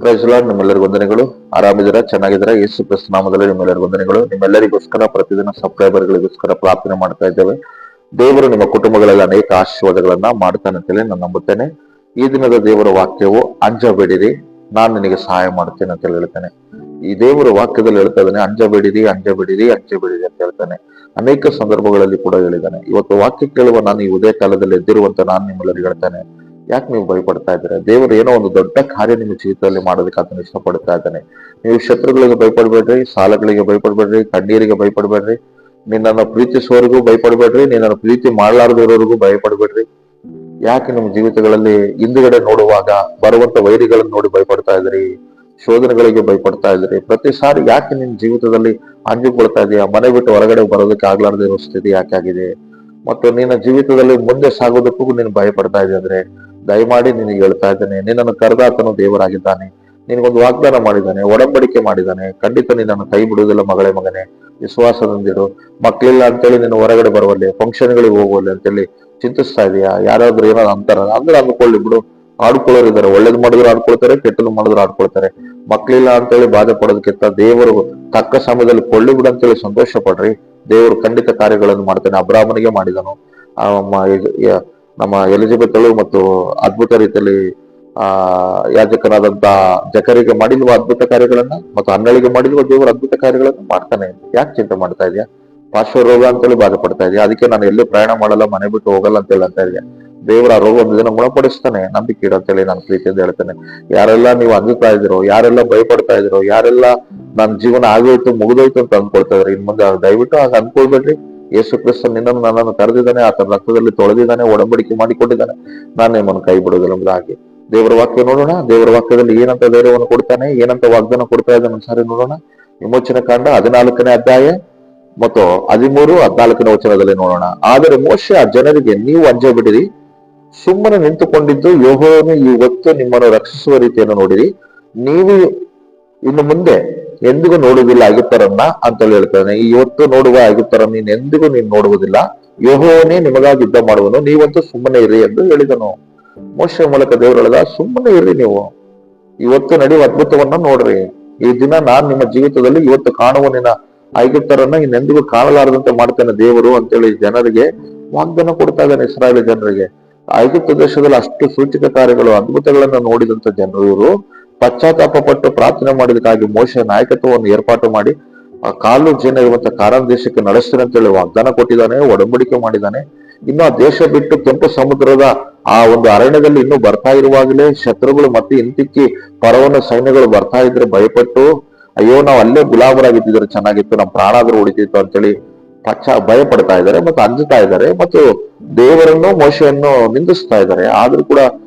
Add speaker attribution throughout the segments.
Speaker 1: Price lord, ನಿಮ್ಮೆಲ್ಲರಿಗೂ ವಂದನೆಗಳು. ಆರಾಮಿದ್ದೀರಾ? ಚೆನ್ನಾಗಿದ್ದೀರಾ? ಯೇಸು ಕ್ರಿಸ್ತ ನಾಮದಲ್ಲಿ ನಿಮ್ಮೆಲ್ಲರಿಗೂ ವಂದನೆಗಳು. ನಿಮ್ಮೆಲ್ಲರಿಗೋಸ್ಕರ ಪ್ರತಿದಿನ ಸಬ್ಸ್ಕ್ರೈಬರ್ಗಳಿಗೋಸ್ಕರ ಪ್ರಾರ್ಥನೆ ಮಾಡ್ತಾ ಇದ್ದೇವೆ. ದೇವರು ನಿಮ್ಮ ಕುಟುಂಬಗಳಲ್ಲಿ ಅನೇಕ ಆಶೀರ್ವಾದಗಳನ್ನ ಮಾಡ್ತಾನೆ ಅಂತೇಳಿ ನಾನು ನಂಬುತ್ತೇನೆ. ಈ ದಿನದ ದೇವರ ವಾಕ್ಯವು ಅಂಜಬೇಡಿರಿ, ನಾನು ನಿನಗೆ ಸಹಾಯ ಮಾಡ್ತೇನೆ ಅಂತ ಹೇಳ್ತಾನೆ. ಈ ದೇವರ ವಾಕ್ಯದಲ್ಲಿ ಹೇಳ್ತಾ ಇದ್ದಾನೆ, ಅಂಜಬೇಡಿರಿ, ಅಂಜಬೇಡಿರಿ, ಅಂಜಬೇಡಿರಿ ಅಂತ ಹೇಳ್ತಾನೆ. ಅನೇಕ ಸಂದರ್ಭಗಳಲ್ಲಿ ಕೂಡ ಹೇಳಿದ್ದಾನೆ. ಇವತ್ತು ವಾಕ್ಯ ಕೇಳುವ ನಾನು ಈ ಉದಯ ಕಾಲದಲ್ಲಿ ಎದ್ದಿರುವಂತ ನಾನು ನಿಮ್ಮೆಲ್ಲರಿಗೂ ಹೇಳ್ತಾನೆ, ಯಾಕೆ ನೀವು ಭಯಪಡ್ತಾ ಇದ್ದೀರಾ? ದೇವರು ಏನೋ ಒಂದು ದೊಡ್ಡ ಕಾರ್ಯ ನಿಮ್ಮ ಜೀವಿತದಲ್ಲಿ ಮಾಡೋದಕ್ಕೆ ಅದನ್ನು ಇಷ್ಟಪಡ್ತಾ ಇದ್ದಾನೆ. ನೀವು ಶತ್ರುಗಳಿಗೆ ಭಯಪಡ್ಬೇಡ್ರಿ, ಸಾಲಗಳಿಗೆ ಭಯಪಡ್ಬೇಡ್ರಿ, ಕಣ್ಣೀರಿಗೆ ಭಯಪಡ್ಬೇಡ್ರಿ, ನಿನ್ನನ್ನು ಪ್ರೀತಿಸುವವರಿಗೂ ಭಯಪಡ್ಬೇಡ್ರಿ, ನಿನ್ನನ್ನು ಪ್ರೀತಿ ಮಾಡಲಾರದವರಿಗೂ ಭಯಪಡ್ಬೇಡ್ರಿ. ಯಾಕೆ ನಿಮ್ಮ ಜೀವಿತಗಳಲ್ಲಿ ಹಿಂದುಗಡೆ ನೋಡುವಾಗ ಬರುವಂತ ವೈರಿಗಳನ್ನು ನೋಡಿ ಭಯಪಡ್ತಾ ಇದ್ರಿ, ಶೋಧನೆಗಳಿಗೆ ಭಯಪಡ್ತಾ ಇದ್ರಿ? ಪ್ರತಿ ಸಾರಿ ಯಾಕೆ ನಿನ್ನ ಜೀವಿತದಲ್ಲಿ ಅಂಜಿಕೊಳ್ತಾ ಇದೆಯಾ? ಮನೆ ಬಿಟ್ಟು ಹೊರಗಡೆ ಬರೋದಕ್ಕೆ ಆಗ್ಲಾರ್ದೇ ಇರೋ ಸ್ಥಿತಿ ಯಾಕೆ ಆಗಿದೆ? ಮತ್ತು ನಿನ್ನ ಜೀವಿತದಲ್ಲಿ ಮುಂದೆ ಸಾಗೋದಕ್ಕೂ ನೀನು ಭಯಪಡ್ತಾ ಇದೆಯಾ ಅಂದ್ರೆ ದಯಮಾಡಿ ನಿನಗೆ ಹೇಳ್ತಾ ಇದ್ದೇನೆ, ನಿನ್ನನ್ನು ಕರೆದಾತನು ದೇವರಾಗಿದ್ದಾನೆ. ನಿನಗೊಂದು ವಾಗ್ದಾನ ಮಾಡಿದ್ದಾನೆ, ಒಡಂಬಡಿಕೆ ಮಾಡಿದ್ದಾನೆ. ಖಂಡಿತ ನಿನ್ನನ್ನು ಕೈ ಬಿಡುವುದಿಲ್ಲ ಮಗಳೇ, ಮಗನೇ. ವಿಶ್ವಾಸದಿಂದಿರು. ಮಕ್ಕಳಿಲ್ಲ ಅಂತೇಳಿ ನೀನು ಹೊರಗಡೆ ಬರುವಲ್ಲಿ, ಫಂಕ್ಷನ್ಗಳಿಗೆ ಹೋಗುವಲ್ಲಿ ಅಂತೇಳಿ ಚಿಂತಿಸ್ತಾ ಇದೆಯಾ? ಯಾರಾದ್ರೂ ಏನೋ ಅಂತಾರ ಅಂದ್ರೆ ಅಂದ್ಕೊಳ್ಳಿ ಬಿಡು. ಆಡ್ಕೊಳ್ಳೋರು ಇದಾರೆ, ಒಳ್ಳೇದು ಮಾಡಿದ್ರು ಆಡ್ಕೊಳ್ತಾರೆ, ಕೆಟ್ಟದ್ದು ಮಾಡಿದ್ರು ಆಡ್ಕೊಳ್ತಾರೆ. ಮಕ್ಕಳಿಲ್ಲ ಅಂತೇಳಿ ಬಾಧೆ ಪಡೋದಕ್ಕಿಂತ ದೇವರು ತಕ್ಕ ಸಮಯದಲ್ಲಿ ಕೊಳ್ಳಿ ಬಿಡು ಅಂತೇಳಿ ಸಂತೋಷ ಪಡ್ರಿ. ದೇವರು ಖಂಡಿತ ಕಾರ್ಯಗಳನ್ನು ಮಾಡ್ತಾನೆ. ಅಬ್ರಾಹ್ಮನಿಗೆ ಮಾಡಿದನು, ನಮ್ಮ ಎಲಿಜಬೆತಳು ಮತ್ತು ಅದ್ಭುತ ರೀತಿಯಲ್ಲಿ ಯಾಜಕನಾದಂತ ಜಕರಿಗೆ ಮಾಡಿಲ್ವ ಅದ್ಭುತ ಕಾರ್ಯಗಳನ್ನ, ಮತ್ತು ಅನ್ನಳಿಗೆ ಮಾಡಿಲ್ವ ದೇವರು ಅದ್ಭುತ ಕಾರ್ಯಗಳನ್ನು ಮಾಡ್ತಾನೆ. ಯಾಕೆ ಚಿಂತೆ ಮಾಡ್ತಾ ಇದೆಯಾ? ಪಾರ್ಶ್ವ ರೋಗ ಅಂತೇಳಿ ಬಾಧೆ ಪಡ್ತಾ ಇದೆಯಾ? ಅದಕ್ಕೆ ನಾನು ಎಲ್ಲೂ ಪ್ರಯಾಣ ಮಾಡಲ್ಲ, ಮನೆ ಬಿಟ್ಟು ಹೋಗಲ್ಲ ಅಂತ ಹೇಳ್ತಾ ಇದೆಯಾ? ದೇವರ ರೋಗ ಒಂದು ದಿನ ಗುಣಪಡಿಸ್ತಾನೆ, ನಂಬಿಕೆ ಇಡು ಅಂತೇಳಿ ನಾನು ಪ್ರೀತಿಯಿಂದ ಹೇಳ್ತೇನೆ. ಯಾರೆಲ್ಲ ನೀವು ಅಂಜುತ್ತಾ ಇದಿರೋ, ಯಾರೆಲ್ಲ ಭಯಪಡ್ತಾ ಇದಿರೋ, ಯಾರೆಲ್ಲ ನನ್ನ ಜೀವನ ಆಗೋಯ್ತು ಮುಗಿದೋಯ್ತು ಅಂತ ಅಂದ್ಕೊಳ್ತಾ ಇದ್ರಿ, ಇನ್ ಮುಂದೆ ದಯವಿಟ್ಟು ಹಾಗೆ ಅನ್ಕೊಳ್ಬೇಡ್ರಿ. ಯೇಸು ಕ್ರಿಸ್ತ ನಿನ್ನನ್ನು ನನ್ನನ್ನು ಕರೆದಿದ್ದಾನೆ, ಆತನ ರಕ್ತದಲ್ಲಿ ತೊಳೆದಿದ್ದಾನೆ, ಒಡಂಬಡಿಕೆ ಮಾಡಿಕೊಂಡಿದ್ದಾನೆ. ನಾನು ನಿಮ್ಮನ್ನು ಕೈ ಬಿಡುವುದಿಲ್ಲ ಎಂಬುದಾಗಿ ದೇವರ ವಾಕ್ಯ ನೋಡೋಣ. ದೇವರ ವಾಕ್ಯದಲ್ಲಿ ಏನಂತ ಧೈರ್ಯವನ್ನು ಕೊಡ್ತಾನೆ, ಏನಂತ ವಾಗ್ದಾನ ಕೊಡ್ತಾ ಇದ್ದಾನೆ ಸಾರಿ ನೋಡೋಣ. ವಿಮೋಚನೆ ಕಾಂಡ 14ನೇ ಅಧ್ಯಾಯ ಮತ್ತು 13, 14ನೇ ವಚನದಲ್ಲಿ ನೋಡೋಣ. ಆದರೆ ಮೋಶೆ ಆ ಜನರಿಗೆ, ನೀವು ಅಂಜಬಿಡಿರಿ, ಸುಮ್ಮನೆ ನಿಂತುಕೊಂಡಿದ್ದು ಯೆಹೋವನು ಇವತ್ತು ನಿಮ್ಮನ್ನು ರಕ್ಷಿಸುವ ರೀತಿಯನ್ನು ನೋಡಿರಿ. ನೀವು ಇನ್ನು ಮುಂದೆ ಎಂದಿಗೂ ನೋಡುವುದಿಲ್ಲ ಐಗುಪ್ತರನ್ನ ಅಂತೇಳಿ ಹೇಳ್ತಾನೆ. ಈ ಇವತ್ತು ನೋಡುವ ಐಗುಪ್ತರನ್ನ ನೀನ್ ಎಂದಿಗೂ ನೀನ್ ನೋಡುವುದಿಲ್ಲ, ಯೆಹೋವನೇ ನಿಮಗಾಗಿ ಯುದ್ಧ ಮಾಡುವನು, ನೀವಂತೂ ಸುಮ್ಮನೆ ಇರಿ ಎಂದು ಹೇಳಿದನು. ಮೋಶೆ ಮೂಲಕ ದೇವರು ಹೇಳಿದ, ಸುಮ್ಮನೆ ಇರ್ರಿ, ನೀವು ಇವತ್ತು ನಡೆಯುವ ಅದ್ಭುತವನ್ನ ನೋಡ್ರಿ. ಈ ದಿನ ನಾನ್ ನಿಮ್ಮ ಜೀವಿತದಲ್ಲಿ ಇವತ್ತು ಕಾಣುವ ನಿನ್ನ ಐಗುಪ್ತರನ್ನ ಇನ್ನೆಂದಿಗೂ ಕಾಣಲಾರದಂತೆ ಮಾಡ್ತೇನೆ ದೇವರು ಅಂತೇಳಿ ಜನರಿಗೆ ವಾಗ್ದಾನ ಕೊಡ್ತಾ ಇದ್ದಾನೆ. ಇಸ್ರಾಯೇಲ್ ಜನರಿಗೆ ಐಗುಪ್ತ ದೇಶದಲ್ಲಿ ಅಷ್ಟು ಸೂಚಕ ಕಾರ್ಯಗಳು ಅದ್ಭುತಗಳನ್ನ ನೋಡಿದಂತ ಜನರು ಇವರು ಪಶ್ಚಾತ್ತಾಪ ಪಟ್ಟು ಪ್ರಾರ್ಥನೆ ಮಾಡಿದಕ್ಕಾಗಿ ಮೋಶೆ ನಾಯಕತ್ವವನ್ನು ಏರ್ಪಾಟು ಮಾಡಿ ಆ ಕಾಲು ಜನ ಇರುವಂತ ಕಾನಾನ್ ದೇಶಕ್ಕೆ ನಡೆಸ್ತಾರೆ ಅಂತೇಳಿ ವಾಗ್ದಾನ ಕೊಟ್ಟಿದ್ದಾನೆ, ಒಡಂಬಡಿಕೆ ಮಾಡಿದ್ದಾನೆ. ಇನ್ನು ಆ ದೇಶ ಬಿಟ್ಟು ಕೆಂಪು ಸಮುದ್ರದ ಆ ಒಂದು ಅರಣ್ಯದಲ್ಲಿ ಇನ್ನು ಬರ್ತಾ ಇರುವಾಗಲೇ ಶತ್ರುಗಳು ಮತ್ತೆ ಹಿಂತಿಕ್ಕಿ ಪರವನ ಸೈನ್ಯಗಳು ಬರ್ತಾ ಇದ್ರೆ ಭಯಪಟ್ಟು, ಅಯ್ಯೋ ನಾವು ಅಲ್ಲೇ ಗುಲಾಮರಾಗಿದ್ದಿದ್ರೆ ಚೆನ್ನಾಗಿತ್ತು, ನಮ್ಮ ಪ್ರಾಣ ಆದ್ರೂ ಉಳಿತಿತ್ತು ಅಂತೇಳಿ ಭಯ ಪಡ್ತಾ ಇದ್ದಾರೆ ಮತ್ತು ಅಂಜುತ್ತಾ ಇದ್ದಾರೆ ಮತ್ತು ದೇವರನ್ನು ಮೋಶೆಯನ್ನು ನಿಂದಿಸ್ತಾ ಇದ್ದಾರೆ. ಆದ್ರೂ ಕೂಡ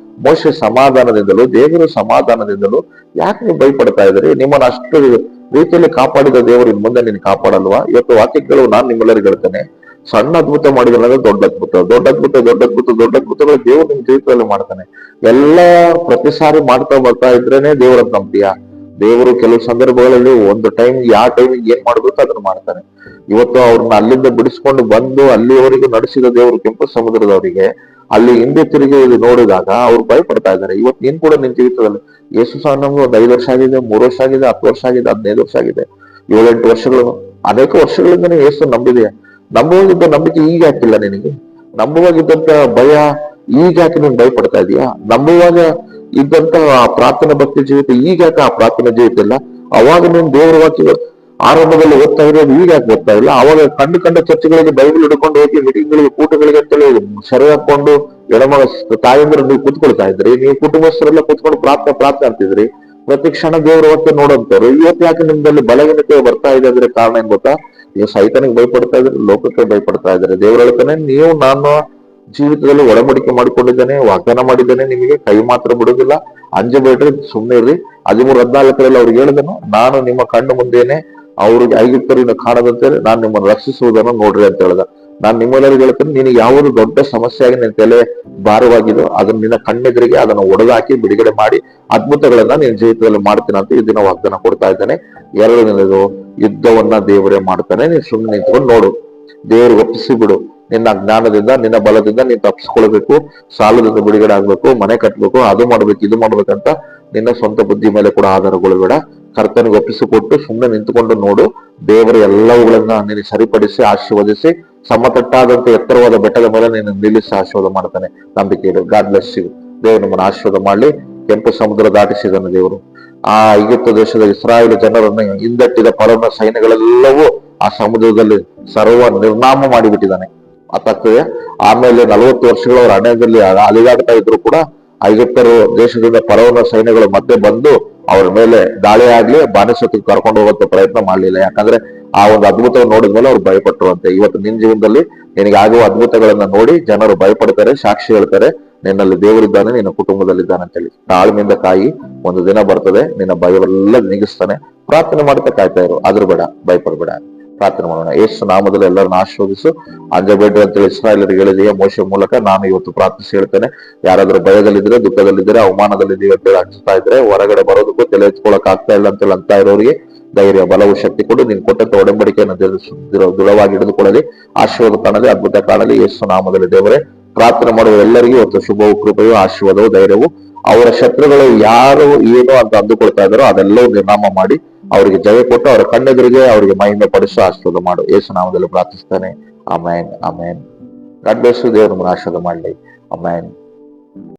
Speaker 1: ಮೋಶೆ ಸಮಾಧಾನದಿಂದಲೂ ದೇವರು ಸಮಾಧಾನದಿಂದಲೂ, ಯಾಕೆ ನೀವು ಭಯಪಡ್ತಾ ಇದ್ದೀರಿ? ನಿಮ್ಮನ್ನು ಅಷ್ಟು ರೀತಿಯಲ್ಲಿ ಕಾಪಾಡಿದ ದೇವರು ಇನ್ ಮುಂದೆ ನೀನು ಕಾಪಾಡಲ್ವಾ? ಇವತ್ತು ವಾಕ್ಯಗಳು ನಾನು ನಿಮ್ಮೆಲ್ಲರಿಗೂ ಹೇಳ್ತೇನೆ, ಸಣ್ಣ ಅದ್ಭುತ ಮಾಡಿದ್ರೆ ದೊಡ್ಡ ಅದ್ಭುತ, ದೊಡ್ಡ ಅದ್ಭುತ, ದೊಡ್ಡ ಅದ್ಭುತ, ದೊಡ್ಡ ಅದ್ಭುತಗಳು ದೇವರು ನಿಮ್ ಜೀವಿತದಲ್ಲಿ ಮಾಡ್ತಾನೆ. ಎಲ್ಲ ಪ್ರತಿ ಸಾರಿ ಮಾಡ್ತಾ ಬರ್ತಾ ಇದ್ರೇನೆ ದೇವರನ್ನ ನಂಬ್ತೀಯಾ? ದೇವರು ಕೆಲವು ಸಂದರ್ಭಗಳಲ್ಲಿ ಒಂದು ಟೈಮ್ ಯಾವ ಟೈಮಿಗೆ ಏನ್ ಮಾಡ್ಬೇಕು ಅದನ್ನ ಮಾಡ್ತಾನೆ. ಇವತ್ತು ಅವ್ರನ್ನ ಅಲ್ಲಿಂದ ಬಿಡಿಸ್ಕೊಂಡು ಬಂದು ಅಲ್ಲಿವರೆಗೂ ನಡೆಸಿದ ದೇವರು ಕೆಂಪು ಸಮುದ್ರದವರಿಗೆ ಅಲ್ಲಿ ಹಿಂದೆ ತಿರುಗಿ ನೋಡಿದಾಗ ಅವ್ರು ಭಯಪಡ್ತಾ ಇದ್ದಾರೆ. ಇವತ್ತು ನೀನ್ ಕೂಡ ನಿನ್ ಜೀವಿತದಲ್ಲಿ ಯೇಸು ಸಹ ನಮ್ಗೆ ಒಂದು 5 ವರ್ಷ ಆಗಿದೆ, 3 ವರ್ಷ ಆಗಿದೆ, 10 ವರ್ಷ ಆಗಿದೆ, 15 ವರ್ಷ ಆಗಿದೆ, 7-8 ವರ್ಷಗಳು, ಅನೇಕ ವರ್ಷಗಳಿಂದ ಯೇಸು ನಂಬಿದೆಯಾ? ನಂಬುವಾಗಿದ್ದ ನಂಬಿಕೆ ಈಗ ಹಾಕಿಲ್ಲ ನಿನಗೆ? ನಂಬುವಾಗಿದ್ದಂತ ಭಯ ಈಗ ಯಾಕೆ ನೀನ್ ಭಯಪಡ್ತಾ ಇದೀಯಾ? ನಂಬುವಾಗ ಇದ್ದಂತ ಆ ಪ್ರಾರ್ಥನಾ ಭಕ್ತಿ ಜೀವಿತ ಈಗ ಯಾಕೆ ಆ ಪ್ರಾರ್ಥನಾ ಜೀವಿತ ಇಲ್ಲ? ಅವಾಗ ನೀನ್ ದೇವರ ವಾಕ್ಯಗಳು ಆರಂಭದಲ್ಲಿ ಓದ್ತಾ ಇರೋದು ಈಗ ಯಾಕೆ ಓದ್ತಾ ಇಲ್ಲ? ಅವಾಗ ಕಂಡ ಚರ್ಚೆಗಳಿಗೆ ಬೈಬಲ್ ಹಿಡ್ಕೊಂಡು ಹೋಗಿ ಮೀಟಿಂಗ್ಗಳಿಗೆ ಕೂಟಗಳಿಗೆ ಅಂತೇಳಿ ಸೆರೆ ಹಾಕೊಂಡು ಎಡಮಗ ತಾಯಂದ್ರೆ ನೀವು ಕೂತ್ಕೊಳ್ತಾ ಇದ್ರಿ, ನೀವು ಕುಟುಂಬಸ್ಥರೆಲ್ಲ ಕೂತ್ಕೊಂಡು ಪ್ರಾರ್ಥನೆ ಅಂತಿದ್ರಿ. ಪ್ರತಿ ಕ್ಷಣ ದೇವರ ವಾಕ್ಯ ನೋಡೋಂತವ್ರು ಇವತ್ತು ಯಾಕೆ ನಿಮ್ದಲ್ಲಿ ಬಲಹೀನತೆ ಬರ್ತಾ ಇದೆ ಅಂದ್ರೆ ಕಾರಣ ಏನ್ ಗೊತ್ತಾ? ನೀವು ಸೈತಾನಿಗೆ ಭಯಪಡ್ತಾ ಇದ್ರಿ, ಲೋಕಕ್ಕೆ ಭಯಪಡ್ತಾ ಇದ್ರಿ. ದೇವ್ರ ಹೇಳ್ತಾನೆ, ನೀವು ನಾನು ಜೀವಿತದಲ್ಲಿ ಒಡಂಬಡಿಕೆ ಮಾಡಿಕೊಂಡಿದ್ದೇನೆ, ವಾಗ್ದಾನ ಮಾಡಿದ್ದೇನೆ, ನಿಮಗೆ ಕೈ ಮಾತ್ರ ಬಿಡುದಿಲ್ಲ, ಅಂಜಬೇಡ್ರಿ, ಸುಮ್ಮನೆ ಇರ್ರಿ. 13-14 ಅವ್ರಿಗೆ ಹೇಳಿದನು, ನಾನು ನಿಮ್ಮ ಕಣ್ಣು ಮುಂದೇನೆ ಅವ್ರಿಗೆ ಐಗುಪ್ತರಿಂದ ಕಾಣದಂತೆ ನಾನು ನಿಮ್ಮನ್ನು ರಕ್ಷಿಸುವುದನ್ನು ನೋಡ್ರಿ ಅಂತ ಹೇಳ್ದ. ನಾನು ನಿಮ್ಮೆಲ್ಲರಿಗೂ ಹೇಳ್ತೇನೆ, ನಿನಗೆ ಯಾವುದು ದೊಡ್ಡ ಸಮಸ್ಯೆಯಾಗಿ ನಿನ್ನ ತಲೆ ಭಾರವಾಗಿದೋ ಅದನ್ನ ನಿನ್ನ ಕಣ್ಣೆದುರಿಗೆ ಅದನ್ನು ಒಡೆದಾಕಿ ಬಿಡುಗಡೆ ಮಾಡಿ ಅದ್ಭುತಗಳನ್ನ ನಿನ್ನ ಜೀವಿತದಲ್ಲಿ ಮಾಡ್ತೀನಿ ಅಂತ ಈ ದಿನ ವಾಗ್ದಾನ ಕೊಡ್ತಾ ಇದ್ದೇನೆ. ಎರಡನೇದು, ಯುದ್ಧವನ್ನ ದೇವರೇ ಮಾಡ್ತಾನೆ, ನೀನ್ ಸುಮ್ಮನೆ ನಿಂತ್ಕೊಂಡು ನೋಡು, ದೇವ್ರಿಗೆ ಒಪ್ಪಿಸಿ ಬಿಡು. ನಿನ್ನ ಜ್ಞಾನದಿಂದ, ನಿನ್ನ ಬಲದಿಂದ ನೀನ್ ತಪ್ಪಿಸ್ಕೊಳ್ಬೇಕು, ಸಾಲದಿಂದ ಬಿಡುಗಡೆ ಆಗ್ಬೇಕು, ಮನೆ ಕಟ್ಟಬೇಕು, ಅದು ಮಾಡ್ಬೇಕು, ಇದು ಮಾಡ್ಬೇಕಂತ ನಿನ್ನ ಸ್ವಂತ ಬುದ್ಧಿ ಮೇಲೆ ಕೂಡ ಆಧಾರಗೊಳ್ಬೇಡ. ಕರ್ತನಿಗೆ ಒಪ್ಪಿಸಿಕೊಟ್ಟು ಸುಮ್ಮನೆ ನಿಂತುಕೊಂಡು ನೋಡು. ದೇವರು ಎಲ್ಲವುಗಳನ್ನ ನಿನಗೆ ಸರಿಪಡಿಸಿ ಆಶೀರ್ವದಿಸಿ ಸಮತಟ್ಟಾದಂತೆ ಎತ್ತರವಾದ ಬೆಟ್ಟದ ಮೇಲೆ ನೀನು ನಿಲ್ಲಿಸಿ ಆಶೀರ್ವಾದ ಮಾಡ್ತಾನೆ. ನಂಬಿಕೆ ಇಡು. God bless you. ದೇವರು ನಮ್ಮನ್ನು ಆಶೀರ್ವಾದ ಮಾಡ್ಲಿ. ಕೆಂಪು ಸಮುದ್ರ ದಾಟಿಸಿದನು ದೇವರು. ಆ ಐಗುಪ್ತ ದೇಶದ ಇಸ್ರಾಯೇಲ್ ಜನರನ್ನು ಹಿಂದಟ್ಟಿದ ಫರೋಹನ ಸೈನ್ಯಗಳೆಲ್ಲವೂ ಆ ಸಮುದ್ರದಲ್ಲಿ ಸರ್ವ ನಿರ್ನಾಮ ಮಾಡಿಬಿಟ್ಟಿದ್ದಾನೆ. ಅರ್ಥಾಗ್ತದೆ. ಆಮೇಲೆ 40 ವರ್ಷಗಳು ಅವರ ಅರಣ್ಯದಲ್ಲಿ ಅಲಿದಾಡ್ತಾ ಇದ್ರು ಕೂಡ ಐಗುಪ್ತರು ದೇಶದಿಂದ ಫರೋಹನ ಸೈನ್ಯಗಳು ಮತ್ತೆ ಬಂದು ಅವ್ರ ಮೇಲೆ ದಾಳಿ ಆಗ್ಲಿ ಬಾನಿಸತ್ವಕ್ಕೆ ಕರ್ಕೊಂಡು ಹೋಗುವಂತ ಪ್ರಯತ್ನ ಮಾಡ್ಲಿಲ್ಲ. ಯಾಕಂದ್ರೆ ಆ ಒಂದು ಅದ್ಭುತವನ್ನು ನೋಡಿದ್ಮೇಲೆ ಅವ್ರು ಭಯಪಟ್ಟರು ಅಂತೆ. ಇವತ್ತು ನಿನ್ ಜೀವನದಲ್ಲಿ ನಿನಗೆ ಆಗುವ ಅದ್ಭುತಗಳನ್ನ ನೋಡಿ ಜನರು ಭಯಪಡ್ತಾರೆ, ಸಾಕ್ಷಿ ಹೇಳ್ತಾರೆ, ನಿನ್ನಲ್ಲಿ ದೇವರಿದ್ದಾನೆ, ನಿನ್ನ ಕುಟುಂಬದಲ್ಲಿದ್ದಾನೆ ಅಂತೇಳಿ. ತಾಳ್ಮೆಯಿಂದ ಕಾಯಿ, ಒಂದು ದಿನ ಬರ್ತದೆ, ನಿನ್ನ ಭಯವೆಲ್ಲ ನೀಗಿಸ್ತಾನೆ. ಪ್ರಾರ್ಥನೆ ಮಾಡ್ತಾ ಕಾಯ್ತಾ ಇರು, ಅದ್ರ ಬೇಡ, ಭಯಪಡಬೇಡ. ಪ್ರಾರ್ಥನೆ ಮಾಡೋಣ. ಯೇಸು ನಾಮದಲ್ಲಿ ಎಲ್ಲರನ್ನ ಆಶೀರ್ವದಿಸು. ಅಂಜಬೇಡ್ರಿ ಅಂತೇಳಿ ಇಸ್ರಾಯೇಲರಿಗೆ ಹೇಳಿದೆಯಾ ಮೋಶೆ ಮೂಲಕ. ನಾನು ಇವತ್ತು ಪ್ರಾರ್ಥಿಸಿ ಹೇಳ್ತೇನೆ, ಯಾರಾದ್ರೂ ಭಯದಲ್ಲಿದ್ರೆ, ದುಃಖದಲ್ಲಿದ್ರೆ, ಅವಮಾನದಲ್ಲಿದ್ದೀವಿ ಅಂತೇಳಿ ಅನ್ಸ್ತಾ ಇದ್ರೆ, ಹೊರಗಡೆ ಬರೋದಕ್ಕೂ ತಲೆ ಎತ್ಕೊಳಕ್ ಆಗ್ತಾ ಇಲ್ಲ ಅಂತೇಳಿ ಅಂತ ಇರೋರಿಗೆ ಧೈರ್ಯ, ಬಲವು, ಶಕ್ತಿ ಕೊಡು. ನೀನ್ ಕೊಟ್ಟಂತ ಒಡಂಬಡಿಕೆಯನ್ನು ದೃಢವಾಗಿ ಹಿಡಿದುಕೊಳ್ಳಲಿ. ಆಶೀರ್ವಾದ ಕಾಣಲಿ, ಅದ್ಭುತ ಕಾಣಲಿ. ಯೇಸು ನಾಮದಲ್ಲಿ ದೇವರೇ, ಪ್ರಾರ್ಥನೆ ಮಾಡುವ ಎಲ್ಲರಿಗೂ ಇವತ್ತು ಶುಭವು, ಕೃಪೆಯು, ಆಶೀರ್ವಾದವು, ಧೈರ್ಯವು, ಅವರ ಶತ್ರುಗಳು ಯಾರು ಏನು ಅಂತ ಅಂದುಕೊಳ್ತಾ ಇದ್ದಾರೋ ಅದೆಲ್ಲವೂ ನಿರ್ನಾಮ ಮಾಡಿ ಅವರಿಗೆ ಜಯ ಕೊಟ್ಟು ಅವರ ಕಣ್ಣೆದುರಿಗೆ ಅವರಿಗೆ ಮಹಿಮೆ ಪಡಿಸೋ ಆಶೀರ್ವಾದ ಮಾಡು. ಯೇಸು ನಾಮದಲ್ಲಿ ಪ್ರಾರ್ಥಿಸ್ತಾನೆ. Amen, amen. God bless you. ದೇವರು ನಮ್ಮನ್ನು ಆಶೀರ್ವಾದ ಮಾಡಲಿ. ಆಮೇನ್.